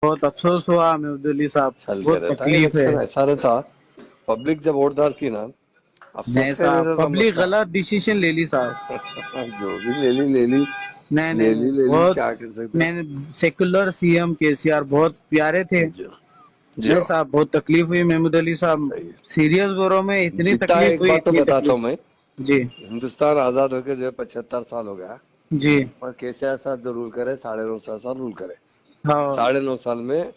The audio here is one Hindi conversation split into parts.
बहुत अफसोस हुआ महमूद साहब। चल के बहुत रहता है तकलीफ है। इलेक्शन, ऐसा रहता। पब्लिक जब वोट डालती ना, अफसोस नहीं का नहीं साहब, रहता पब्लिक मुझका। गलत डिसीजन ले ली साहब। जो भी ले ली ले ली। नहीं नहीं ले नहीं, ली ले ली, बहुत। क्या कर सकते हैं। मैंने सेकुलर सीएम केसीआर बहुत प्यारे थे। जो नहीं जो साहब, बहुत तकलीफ हुई महमूद अली साहब। सही है। सीरियस बोरो में इतनी इतना तकलीफ एक हुई, बात तो इतनी बताता हूँ तकलीफ। मैं। जी हिंदुस्तान आजाद होकर जो 75 साल हो गया, जी। और केसीआर साहब जो रूल करे 9.5 साल रूल करे। हाँ 9.5 साल में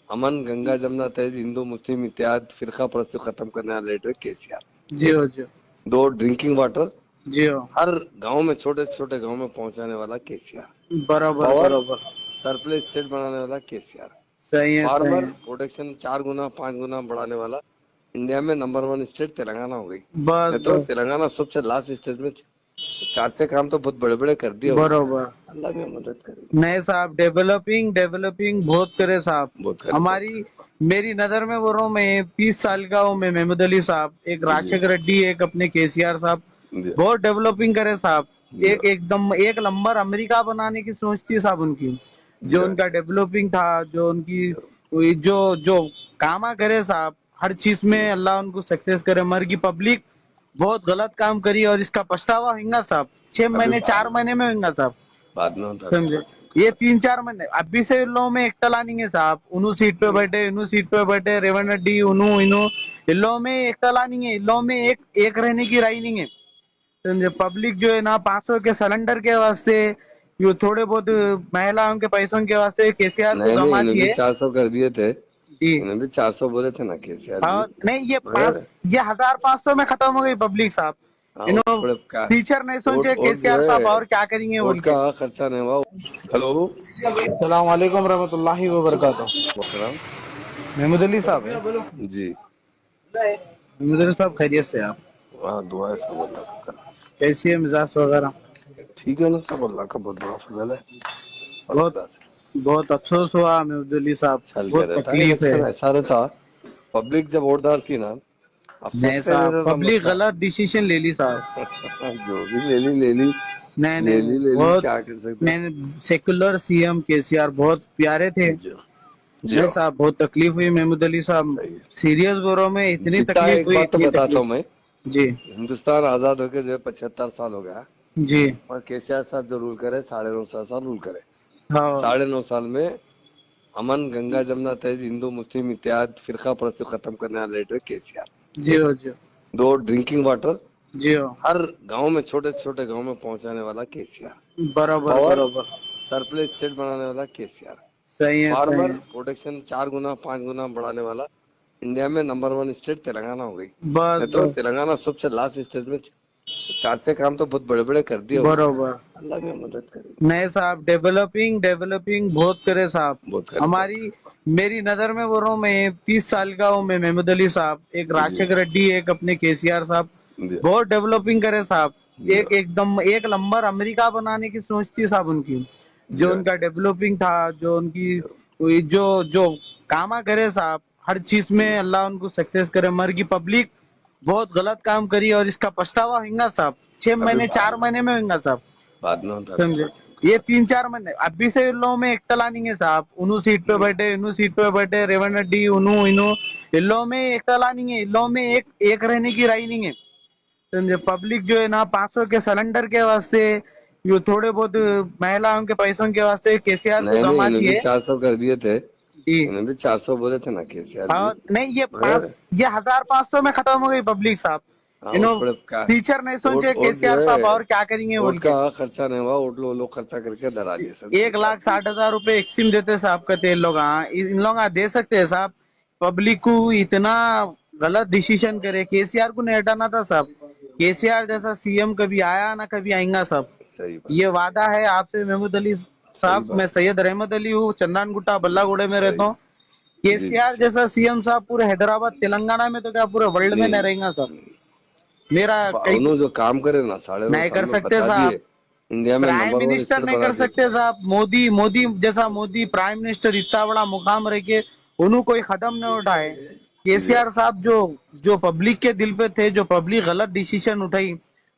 अमन, गंगा जमुना तहजीब, हिंदू मुस्लिम इत्तेहाद, फिरका परस्ती खत्म करने वाले लीडर केसीआर। जी एक। हो जी। दो, ड्रिंकिंग वाटर जी हो। हर गांव में, छोटे से छोटे गांव में पहुंचाने वाला केसीआर। बराबर पावर बराबर। सरप्लस स्टेट बनाने वाला केसीआर। सही है सही फार्मर है। प्रोडक्शन 4 गुना 5 गुना बढ़ाने वाला। इंडिया में नंबर 1 स्टेट तेलंगाना हो गई। बस नहीं तो बस। तेलंगाना सबसे लास्ट स्टेज में थी। चार से काम तो बहुत बड़े बड़े कर दिए उन्होंने। बरोबर। अल्लाह भी मदद करे। नहीं साहब, डेवलपिंग डेवलपिंग बहुत करे साहब। बहुत करे, बहुत हमारी, करे। मेरी नजर में बोल रहा हूँ मैं, 30 साल का हूँ मैं। महमूद अली साहब, एक जी राजशेखर रेड्डी, एक अपने केसीआर साहब, जी बहुत डेवलपिंग करे साहब। जी एकदम एक नंबर अमेरिका बनाने की सोच थी साहब उनकी। जो जी उनका डेवलपिंग था, जो उनकी जी जो जो कामा करे साहब, हर चीज में जी। अल्लाह उनको सक्सेस करे। मर की पब्लिक बहुत गलत काम करी और इसका पछतावा होगा साहब। 6 महीने अभी 4 महीने में होगा साहब। बाद में होता है, समझे? ये 3 4 महीने अभी से इन लोगों में एक तला नहीं है साहब। उन्हों सीट पे बैठे, इन्हों सीट पे बैठे, रेवन्ना रेड्डी, उन्हों इन्हों, इन लोगों में एक तला नहीं है। इन लोगों में एक एक रहने की राय नहीं है। समझे? पब्लिक जो है ना, 500 के सिलेंडर के वास्ते, ये थोड़े बहुत महिलाओं के पैसों के वास्ते केसीआर को नहीं नहीं, इन्हें गमाती भी है। 400 कर दिए थे। जी। इन्हें भी 400 बोले थे ना केसीआर जी। और नहीं, ये पाँच, मगर ये 1500 में खत्म हो गई पब्लिक साहब। हाँ, वो इन्हों थोड़े क्या, फ्यूचर नहीं वोट सोचे वोट जो केसीआर साहब है, और क्या करेंगे वोट बोल के। का खर्चा नहीं हुआ। हेलो। अस्सलाम वालेकुम रहमतुल्लाहि व बरकातहू। सलाम। महमूद अली साहब है? जी। महमूद अली साहब, खैरियत से आप? हाँ, दुआ है सब अल्लाह का करम। कैसी है मिजाज वगैरह? ठीक है ना, सब अल्लाह का बहुत बड़ा फजल है। फर्स्ट बहुत क्लास है। बहुत अफसोस हुआ महमूद अली साहब। चल के बहुत रहता है तकलीफ है। इलेक्शन, ऐसा रहता। पब्लिक जब वोट डालती ना, अफसोस नहीं का नहीं साहब, रहता पब्लिक मुझका। गलत डिसीजन ले ली साहब। जो भी ले ली ले ली। नहीं नहीं नहीं, ले ली, बहुत। क्या कर सकते हैं। मैंने सेकुलर सीएम केसीआर बहुत प्यारे थे। जो नहीं जो साहब, बहुत तकलीफ हुई महमूद अली साहब। सही है। सीरियस बोरो में इतनी इतना तकलीफ एक हुई, बात तो इतनी बताता तकलीफ। हूँ मैं। जी हिंदुस्तान आजाद होकर जो 75 साल हो गया, जी। और केसीआर साहब जो रूल करे 9.5 साल रूल करे। हाँ 9.5 साल में अमन, गंगा जमुना तहजीब, हिंदू मुस्लिम इत्तेहाद, फिरका परस्ती खत्म करने वाले लीडर केसीआर। जी एक। हो जी। दो, ड्रिंकिंग वाटर जी हो। हर गांव में, छोटे से छोटे गांव में पहुंचाने वाला केसीआर। बराबर पावर बराबर। सरप्लस स्टेट बनाने वाला केसीआर। सही है सही फार्मर है। प्रोडक्शन 4 गुना 5 गुना बढ़ाने वाला। इंडिया में नंबर 1 स्टेट तेलंगाना हो गई। बस नहीं तो बस। तेलंगाना सबसे लास्ट स्टेज में थी। चार से काम तो बहुत बड़े बड़े कर दिए उन्होंने। बरोबर। अल्लाह भी मदद करे। नहीं साहब, डेवलपिंग डेवलपिंग बहुत करे साहब। बहुत करे, बहुत हमारी, मेरी नजर में बोल रहा हूँ मैं, 30 साल का हूँ मैं। महमूद अली साहब, एक करे। जी राजशेखर रेड्डी, एक अपने केसीआर साहब, जी बहुत डेवलपिंग करे साहब। जी एकदम एक नंबर अमेरिका बनाने की सोच थी साहब उनकी। जो जी उनका डेवलपिंग था, जो उनकी जी जो जो कामा करे साहब, हर चीज में जी अल्लाह उनको सक्सेस करे। मर की पब्लिक बहुत गलत काम करी और इसका पछतावा होगा साहब। छह अभी महीने 4 महीने में होगा साहब। बाद में होता है, समझे? ये 3 4 महीने अभी से इन लोगों में एक तला नहीं है साहब। उन्हों सीट पे बैठे, इन्हों सीट पे बैठे, रेवन्ना रेड्डी, उन्हों इन्हों, इन लोगों में एक तला नहीं है। इन लोगों में एक एक रहने की राय नहीं है। समझे? पब्लिक जो है ना, 500 के सिलेंडर के वास्ते, ये थोड़े बहुत महिलाओं के पैसों के वास्ते केसीआर को नहीं नहीं, इन्हें गमाती भी है। 400 कर दिए थे। जी। इन्हें भी 400 बोले थे ना केसीआर जी। और नहीं, मगर ये 1500 में खत्म हो गई पब्लिक साहब। हाँ, वो इन्हों थोड़े क्या, फ्यूचर नहीं वोट सोचे वोट जो केसीआर साहब है, और क्या करेंगे वोट बोल के। का खर्चा नहीं हुआ। वोट लोग खर्चा करके डरा दिए सब एक केसीआर लाख जी। साठ हजार रुपए एक सिम देते साहब, कहते इन लोग। हाँ, इन लोग दे सकते हैं साहब। पब्लिक को इतना गलत डिसीजन करे। केसीआर को नहीं हटाना था साहब। केसीआर जैसा सीएम कभी आया ना कभी आएगा साहब। सही ये बात है। वादा है आपसे महमूद अली सही साहब। मैं बात है। सैयद रहमत अली हूँ, चंदन गुट्टा बल्लागुड़े में रहता सही। हूँ। जी जी केसीआर जी। जैसा सीएम साहब पूरे हैदराबाद तेलंगाना में तो क्या पूरे वर्ल्ड में नहीं नहीं रहेगा साहब। मेरा कई उन्होंने जो काम करे ना, 9.5 नहीं साल कर में सकते बता साहब। दिए। इंडिया में प्राइम नंबर 1 मिनिस्टर स्टेट नहीं बना कर दिया सकते तुमने। साहब। मोदी, मोदी जैसा मोदी प्राइम मिनिस्टर इतना बड़ा मुकाम रह के उन्होंने कोई कदम नहीं उठाए। जी केसीआर साहब जो जो पब्लिक के दिल पे थे, जो पब्लिक गलत डिसीजन उठाई,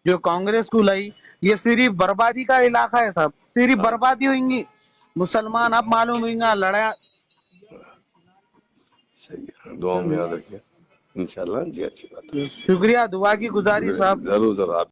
जो कांग्रेस को लाई, ये सिर्फ बर्बादी का इलाका है साहब। सिर्फ हाँ बर्बादी होंगी। मुसलमान अब मालूम होगा लड़ा, सही है, दुआ में याद रखिए इंशाल्लाह जी, अच्छी बात है। शुक्रिया, दुआ की गुजारिश साहब। जरूर जरूर आप